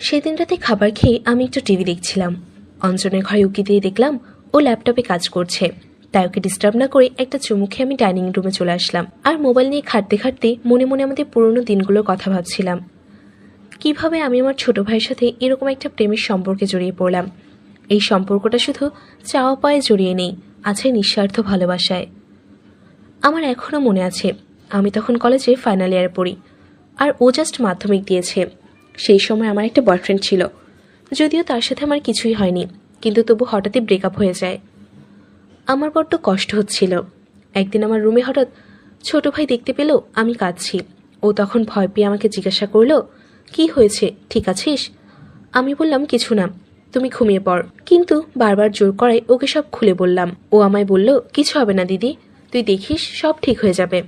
সেদিন রাতে খাবার খেয়ে আমি একটু টিভি দেখছিলাম। অঞ্জনের ঘরে উকি দিয়ে দেখলাম ও ল্যাপটপে কাজ করছে। তাই ওকে ডিস্টার্ব না করে একটা চুমু খেয়ে আমি ডাইনিং রুমে চলে আসলাম। আর মোবাইল নিয়ে ঘাঁটতে ঘাঁটতে মনে মনে আমাদের পুরনো দিনগুলোর কথা ভাবছিলাম। কিভাবে আমি আমার ছোট ভাইয়ের সাথে এরকম একটা প্রেমের সম্পর্কে জড়িয়ে পড়লাম। এই সম্পর্কটা শুধু চাওয়া পায়ে জড়িয়ে নেই, আছে নিঃস্বার্থ ভালোবাসায়। আমার এখনও মনে আছে, আমি তখন কলেজে ফাইনাল ইয়ারে পড়ি, আর ও জাস্ট মাধ্যমিক দিয়েছে। সেই সময় আমার একটা বয়ফ্রেন্ড ছিল, যদিও তার সাথে আমার কিছুই হয়নি, কিন্তু তবু হঠাৎই ব্রেকআপ হয়ে যায়। আমার বড্ড কষ্ট হচ্ছিল। একদিন আমার রুমে হঠাৎ ছোট ভাই দেখতে পেল আমি কাঁদছি। ও তখন ভয় পেয়ে আমাকে জিজ্ঞাসা করলো, কি হয়েছে, ঠিক আছিস? আমি বললাম, কিছু না, তুমি ঘুমিয়ে পড়। কিন্তু বারবার জোর করায় ওকে সব খুলে বললাম। ও আমায় বলল, কিছু হবে না দিদি, তুই দেখিস সব ঠিক হয়ে যাবে।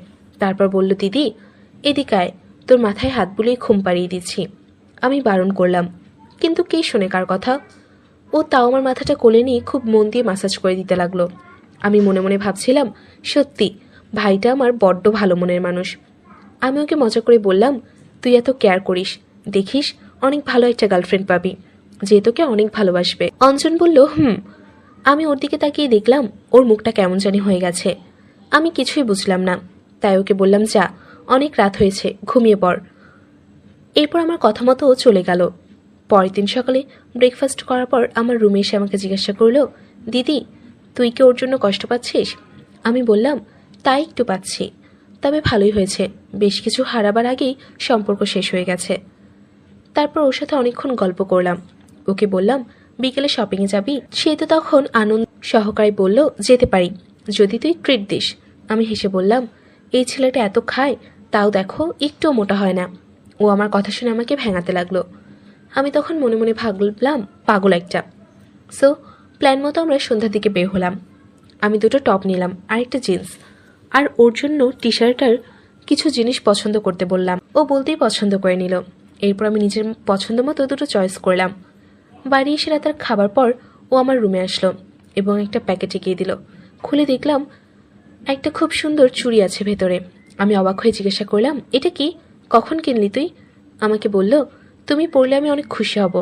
তারপর বলল, দিদি এদিকে আয়, তোর মাথায় হাত বুলিয়ে ঘুম পাড়িয়ে দিচ্ছি। আমি বারণ করলাম, কিন্তু কে শোনে কার কথা। ও তাও আমার মাথাটা কোলে নিয়ে খুব মন দিয়ে ম্যাসাজ করে দিতে লাগলো। আমি মনে মনে ভাবছিলাম, সত্যি ভাইটা আমার বড্ড ভালো মনের মানুষ। আমি ওকে মজা করে বললাম, তুই এত কেয়ার করিস, দেখিস অনেক ভালো একটা গার্লফ্রেন্ড পাবি, যে তোকে অনেক ভালোবাসবে। অঞ্জন বলল, আমি ওর দিকে তাকিয়ে দেখলাম ওর মুখটা কেমন জানি হয়ে গেছে। আমি কিছুই বুঝলাম না, তাই ওকে বললাম, যা, অনেক রাত হয়েছে, ঘুমিয়ে পড়। এরপর আমার কথা মতো ও চলে গেল। পরের দিন সকালে ব্রেকফাস্ট করার পর আমার রুমে এসে আমাকে জিজ্ঞাসা করলো, দিদি তুই কি ওর জন্য কষ্ট পাচ্ছিস? আমি বললাম, তাই একটু পাচ্ছি, তবে ভালোই হয়েছে, বেশ কিছু হারাবার আগেই সম্পর্ক শেষ হয়ে গেছে। তারপর ওর সাথে অনেকক্ষণ গল্প করলাম। ওকে বললাম, বিকেলে শপিংয়ে যাবি? সে তো তখন আনন্দ সহকারে বলল, যেতে পারি, যদি তুই ট্রিট দিস। আমি হেসে বললাম, এই ছেলেটা এত খায়, তাও দেখো একটুও মোটা হয় না। ও আমার কথা শুনে আমাকে ভেঙাতে লাগলো। আমি তখন মনে মনে ভাবলাম, পাগল একটা। সো প্ল্যান মতো আমরা সন্ধ্যার দিকে বের হলাম। আমি দুটো টপ নিলাম আর একটা জিন্স, আর ওর জন্য টি শার্টার কিছু জিনিস পছন্দ করতে বললাম। ও বলতেই পছন্দ করে নিল। এরপর আমি নিজের পছন্দ মতো দুটো চয়েস করলাম। বাড়ি এসে রাতের খাবার পর ও আমার রুমে আসলো এবং একটা প্যাকেট এগিয়ে দিল। খুলে দেখলাম একটা খুব সুন্দর চুড়ি আছে ভেতরে। আমি অবাক হয়ে জিজ্ঞাসা করলাম, এটা কি, কখন কিনলি তুই? আমাকে বলল, তুমি পড়লে আমি অনেক খুশি হব।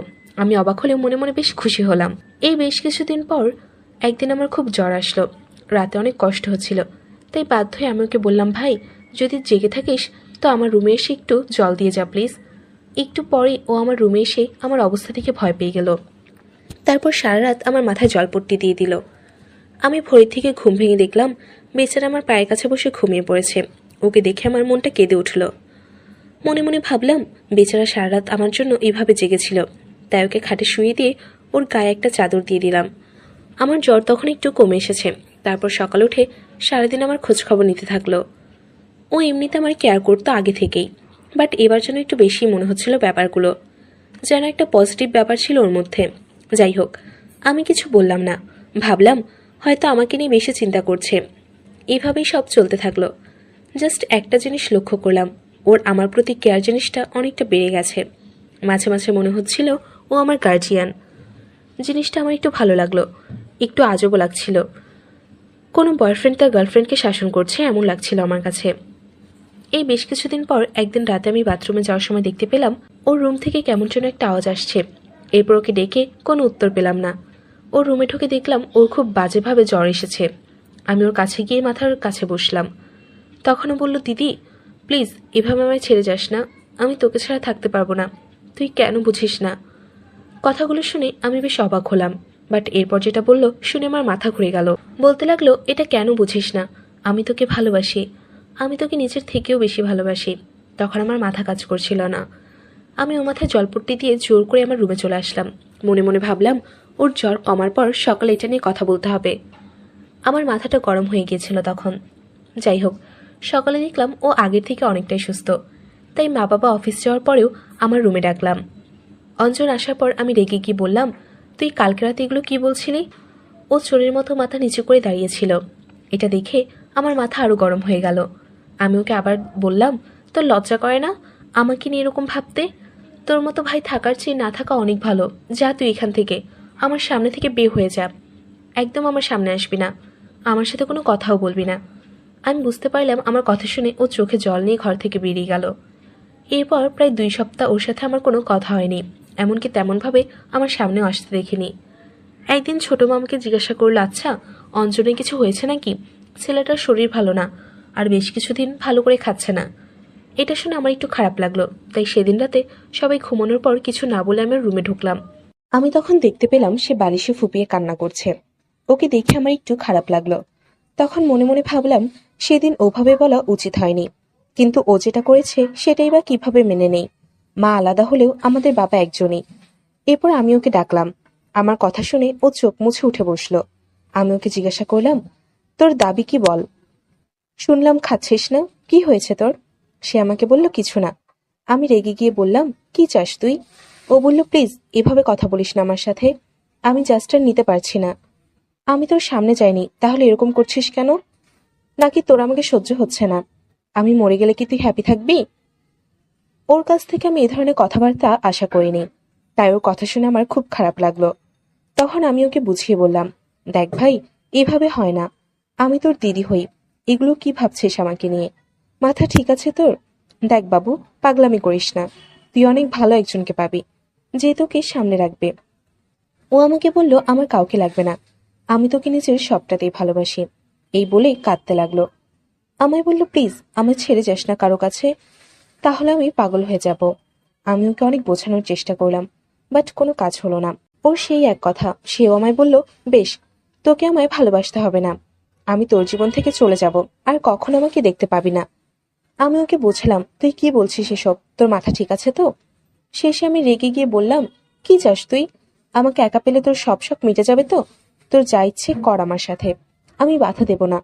আমি অবাক হলেও মনে মনে বেশ খুশি হলাম। এই বেশ কিছুদিন পর একদিন আমার খুব জ্বর আসলো। রাতে অনেক কষ্ট হচ্ছিল, তাই বাধ্য হয়ে আমি ওকে বললাম, ভাই যদি জেগে থাকিস তো আমার রুমে এসে একটু জল দিয়ে যা প্লিজ। একটু পরে ও আমার রুমে এসে আমার অবস্থা দেখে ভয় পেয়ে গেল। তারপর সারা রাত আমার মাথায় জলপট্টি দিয়ে দিল। আমি ভোরের থেকে ঘুম ভেঙে দেখলাম বেচারা আমার পায়ের কাছে বসে ঘুমিয়ে পড়েছে। ওকে দেখে আমার মনটা কেঁদে উঠল। মনে মনে ভাবলাম, বেচারা সারা রাত আমার জন্য এইভাবে জেগেছিল, তাই ওকে খাটে শুয়ে দিয়ে ওর গায়ে একটা চাদর দিয়ে দিলাম। আমার জ্বর তখন একটু কমে এসেছে। তারপর সকালে উঠে সারাদিন আমার খোঁজখবর নিতে থাকলো। ও এমনিতে আমার কেয়ার করতো আগে থেকেই, বাট এবার যেন একটু বেশি মনে হচ্ছিল ব্যাপারগুলো, যেন একটা পজিটিভ ব্যাপার ছিল ওর মধ্যে। যাই হোক, আমি কিছু বললাম না, ভাবলাম হয়তো আমাকে নিয়ে বেশি চিন্তা করছে। এভাবেই সব চলতে থাকলো। জাস্ট একটা জিনিস লক্ষ্য করলাম, ওর আমার প্রতি কেয়ার জিনিসটা অনেকটা বেড়ে গেছে। মাঝে মাঝে মনে হচ্ছিল ও আমার গার্জিয়ান। জিনিসটা আমার একটু ভালো লাগলো, একটু আজবও লাগছিল। কোনো বয়ফ্রেন্ড তার গার্লফ্রেন্ডকে শাসন করছে এমন লাগছিল আমার কাছে। এই বেশ কিছুদিন পর একদিন রাতে আমি বাথরুমে যাওয়ার সময় দেখতে পেলাম ওর রুম থেকে কেমন যেন একটা আওয়াজ আসছে। এরপর ওকে ডেকে কোনো উত্তর পেলাম না। ওর রুমে ঢুকে দেখলাম ওর খুব বাজেভাবে জ্বর এসেছে। আমি ওর কাছে গিয়ে মাথার কাছে বসলাম। তখনও বলল, দিদি প্লিজ এভাবে আমায় ছেড়ে যাস না, আমি তোকে ছাড়া থাকতে পারবো না, তুই কেন বুঝিস না? কথাগুলো শুনে আমি বেশ অবাক হলাম, বাট এরপর যেটা বলল শুনে আমার মাথা ঘুরে গেল। বলতে লাগলো, এটা কেন বুঝিস না, আমি তোকে ভালোবাসি, আমি তোকে নিজের থেকেও বেশি ভালোবাসি। তখন আমার মাথা কাজ করছিল না। আমি ও মাথায় জলপট্টি দিয়ে জোর করে আমার রুমে চলে আসলাম। মনে মনে ভাবলাম, ওর জ্বর কমার পর সকালে এটা নিয়ে কথা বলতে হবে। আমার মাথাটা গরম হয়ে গিয়েছিল তখন। যাই হোক, সকালে দেখলাম ও আগের থেকে অনেকটাই সুস্থ, তাই মা বাবা অফিস যাওয়ার পরেও আমার রুমে ডাকলাম। অঞ্জন আসার পর আমি রেগে গিয়ে বললাম, তুই কালকে রাতে এগুলো কী বলছিলি? ও চোরের মতো মাথা নিচু করে দাঁড়িয়েছিল। এটা দেখে আমার মাথা আরও গরম হয়ে গেল। আমি ওকে আবার বললাম, তোর লজ্জা করে না আমাকে নিয়ে এরকম ভাবতে? তোর মতো ভাই থাকার চেয়ে না থাকা অনেক ভালো। যা তুই এখান থেকে, আমার সামনে থেকে বের হয়ে যা, একদম আমার সামনে আসবি না, আমার সাথে কোনো কথাও বলবি না। আমি বুঝতে পারলাম আমার কথা শুনে ও চোখে জল নিয়ে ঘর থেকে বেরিয়ে গেল। এরপর প্রায় 2 সপ্তাহ ওর সাথে আমার কোনো কথা হয়নি। এমনকি তেমনভাবে আমার সামনেও আসতে দেখিনি। একদিন ছোট মা আমাকে জিজ্ঞাসা করলো, আচ্ছা অঞ্জনের কিছু হয়েছে নাকি? ছেলেটার শরীর ভালো না, আর বেশ কিছুদিন ভালো করে খাচ্ছে না। এটা শুনে আমার একটু খারাপ লাগলো, তাই সেদিন রাতে সবাই ঘুমানোর পর কিছু না বলে আমার রুমে ঢুকলাম। আমি তখন দেখতে পেলাম সে বালিশে ফুপিয়ে কান্না করছে। ওকে দেখে আমার একটু খারাপ লাগলো। তখন মনে মনে ভাবলাম সেদিন ওভাবে বলা উচিত হয়নি, কিন্তু ও যেটা করেছে সেটাই বা কিভাবে মেনে নেই। মা আলাদা হলেও আমাদের বাবা একজনই। এরপর আমি ওকে ডাকলাম। আমার কথা শুনে ও চোখ মুছে উঠে বসলো। আমি ওকে জিজ্ঞাসা করলাম, তোর দাবি কি বল? শুনলাম খাচ্ছিস না, কি হয়েছে তোর? সে আমাকে বলল, কিছু না। আমি রেগে গিয়ে বললাম, কি চাস তুই? ও বলল, প্লিজ এভাবে কথা বলিস না আমার সাথে, আমি জাস্ট আর নিতে পারছি না। আমি তোর সামনে যাইনি, তাহলে এরকম করছিস কেন? নাকি তোর আমাকে সহ্য হচ্ছে না? আমি মরে গেলে কি তুই হ্যাপি থাকবি? ওর কাছ থেকে আমি এ ধরনের কথাবার্তা আশা করিনি, তাই ওর কথা শুনে আমার খুব খারাপ লাগলো। তখন আমি ওকে বুঝিয়ে বললাম, দেখ ভাই, এভাবে হয় না। আমি তোর দিদি হই, এগুলো কি ভাবছিস আমাকে নিয়ে? মাথা ঠিক আছে তোর? দেখ বাবু, পাগলামি করিস না। তুই অনেক ভালো একজনকে পাবি, যে তোকে সামনে রাখবে। ও আমাকে বলল, আমার কাউকে লাগবে না, আমি তোকে নিজের সবটাতেই ভালোবাসি। এই বলে কাঁদতে লাগলো। আমায় বলল, প্লিজ আমায় ছেড়ে যাস না কারো কাছে, তাহলে আমি পাগল হয়ে যাব। আমি ওকে অনেক বোঝানোর চেষ্টা করলাম, বাট কোনো কাজ হলো না। ওর সেই এক কথা, সেও আমায় বলল, বেশ, তোকে আমায় ভালোবাসতে হবে না, আমি তোর জীবন থেকে চলে যাব, আর কখনো আমাকে দেখতে পাবি না। আমি ওকে বোঝালাম, তুই কি বলছিস এসব, তোর মাথা ঠিক আছে তো? শেষে আমি রেগে গিয়ে বললাম, কি চাস তুই? আমাকে একা পেলে তোর সব শখ মিটে যাবে তো? তোর যা ইচ্ছে কর আমার সাথে, আমি বাধা দেব না।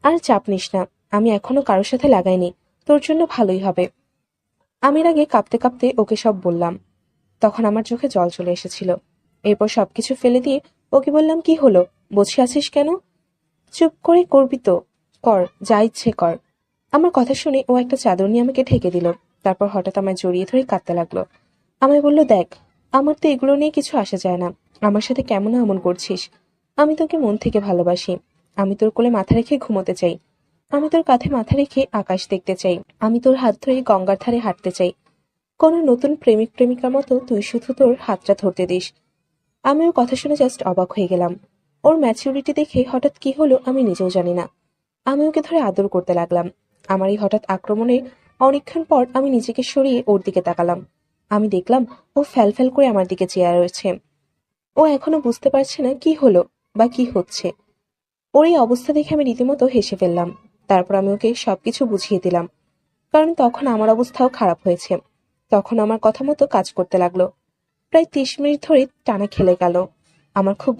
আর চাপ নিস না, আমি এখনো কারোর সাথে লাগাইনি, তোর জন্য ভালোই হবে। আমি আগে কাঁপতে কাঁপতে ওকে সব বললাম। তখন আমার চোখে জল চলে এসেছিল। এরপর সবকিছু ফেলে দিয়ে ওকে বললাম, কি হলো, বসে আছিস কেন? চুপ করে করবি তো, কর, যা ইচ্ছে কর। আমার কথা শুনে ও একটা চাদর নিয়ে আমাকে ঢেকে দিল। তারপর হঠাৎ আমায় জড়িয়ে ধরে কাঁদতে লাগলো। আমায় বলল, দেখ, আমার তো এগুলো নিয়ে কিছু আসে যায় না, আমার সাথে কেমন এমন করছিস? আমি তোকে মন থেকে ভালোবাসি, আমি তোর কোলে মাথা রেখে ঘুমোতে চাই, আমি তোর কাঁধে মাথা রেখে আকাশ দেখতে চাই, আমি তোর হাত ধরে গঙ্গার ধারে হাঁটতে চাই। কোনো নতুন প্রেমিক প্রেমিকার মতো তুই শুধু তোর হাতটা ধরতে দিস। আমি ওর কথা শুনে জাস্ট অবাক হয়ে গেলাম। ওর ম্যাচুরিটি দেখে হঠাৎ কি হলো আমি নিজেও জানি না। আমি ওকে ধরে আদর করতে লাগলাম। আমার এই হঠাৎ আক্রমণের অনেকক্ষণ পর আমি নিজেকে সরিয়ে ওর দিকে তাকালাম। আমি দেখলাম ও ফ্যাল ফ্যাল করে আমার দিকে চেয়ে রয়েছে। ও এখনো বুঝতে পারছে না কি হলো বা কি হচ্ছে। ওর এই অবস্থা দেখে আমি রীতিমতো হেসে ফেললাম। তারপর আমি ওকে সবকিছু বুঝিয়ে দিলাম, কারণ তখন আমার অবস্থাও খারাপ হয়েছে। তখন আমার কথা মতো কাজ করতে লাগলো। প্রায় 30 মিনিট ধরে টানা খেলে গেল। আমার খুব